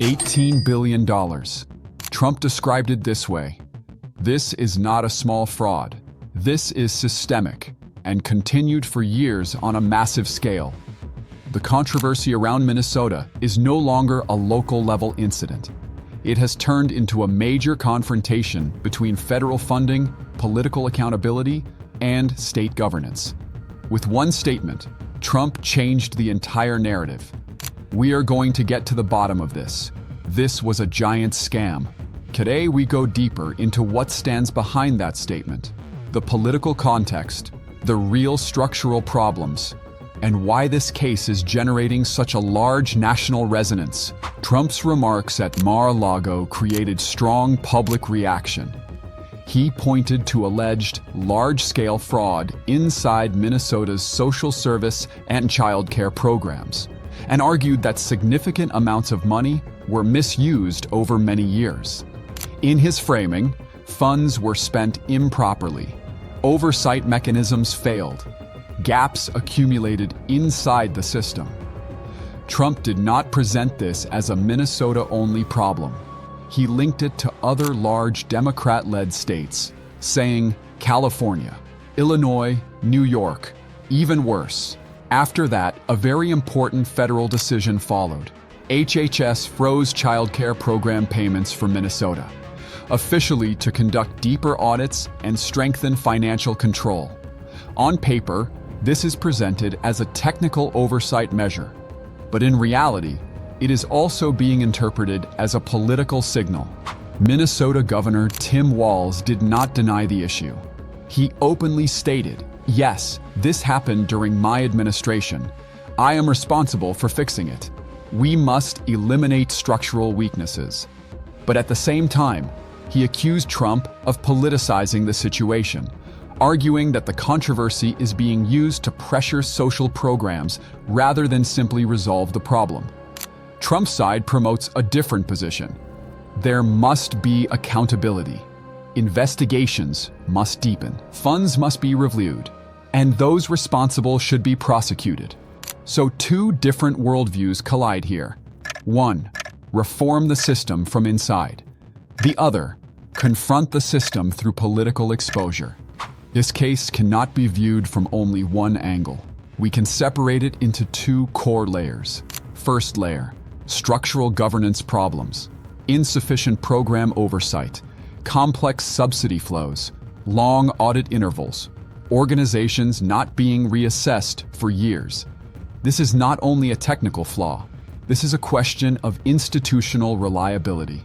$18 billion. Trump described it this way: "This is not a small fraud. This is systemic and continued for years on a massive scale." The controversy around Minnesota is no longer a local-level incident. It has turned into a major confrontation between federal funding, political accountability, and state governance. With one statement, Trump changed the entire narrative. "We are going to get to the bottom of this. This was a giant scam." Today, we go deeper into what stands behind that statement, the political context, the real structural problems, and why this case is generating such a large national resonance. Trump's remarks at Mar-a-Lago created strong public reaction. He pointed to alleged large-scale fraud inside Minnesota's social service and childcare programs, and argued that significant amounts of money were misused over many years. In his framing, funds were spent improperly, oversight mechanisms failed, gaps accumulated inside the system. Trump did not present this as a Minnesota-only problem. He linked it to other large Democrat-led states, saying California, Illinois, New York, even worse. After that, a very important federal decision followed. HHS froze childcare program payments for Minnesota, officially to conduct deeper audits and strengthen financial control. On paper, this is presented as a technical oversight measure, but in reality, it is also being interpreted as a political signal. Minnesota Governor Tim Walz did not deny the issue. He openly stated, "Yes, this happened during my administration. I am responsible for fixing it. We must eliminate structural weaknesses." But at the same time, he accused Trump of politicizing the situation, arguing that the controversy is being used to pressure social programs rather than simply resolve the problem. Trump's side promotes a different position. There must be accountability. Investigations must deepen. Funds must be reviewed, and those responsible should be prosecuted. So two different worldviews collide here. One, reform the system from inside. The other, confront the system through political exposure. This case cannot be viewed from only one angle. We can separate it into two core layers. First layer, structural governance problems, insufficient program oversight, complex subsidy flows, long audit intervals, organizations not being reassessed for years. This is not only a technical flaw, this is a question of institutional reliability.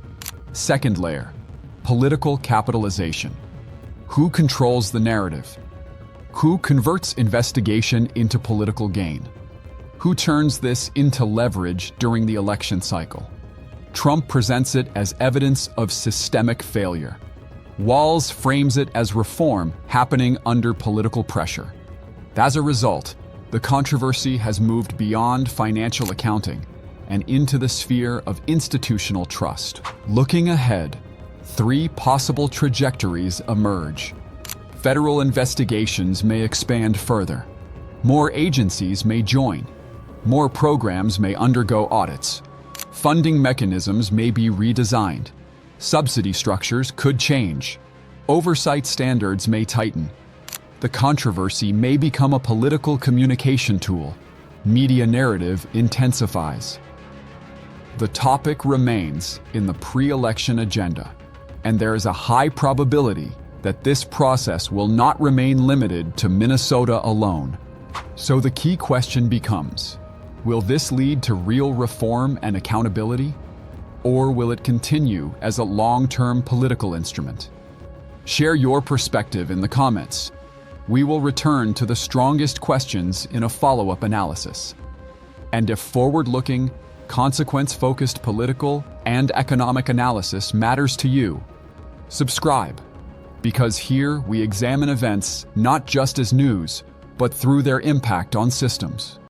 Second layer, political capitalization. Who controls the narrative? Who converts investigation into political gain? Who turns this into leverage during the election cycle? Trump presents it as evidence of systemic failure. Walz frames it as reform happening under political pressure. As a result, the controversy has moved beyond financial accounting and into the sphere of institutional trust. Looking ahead, three possible trajectories emerge. Federal investigations may expand further. More agencies may join. More programs may undergo audits. Funding mechanisms may be redesigned. Subsidy structures could change. Oversight standards may tighten. The controversy may become a political communication tool. Media narrative intensifies. The topic remains in the pre-election agenda, and there is a high probability that this process will not remain limited to Minnesota alone. So the key question becomes, will this lead to real reform and accountability? Or will it continue as a long-term political instrument? Share your perspective in the comments. We will return to the strongest questions in a follow-up analysis. And if forward-looking, consequence-focused political and economic analysis matters to you, subscribe, because here we examine events not just as news, but through their impact on systems.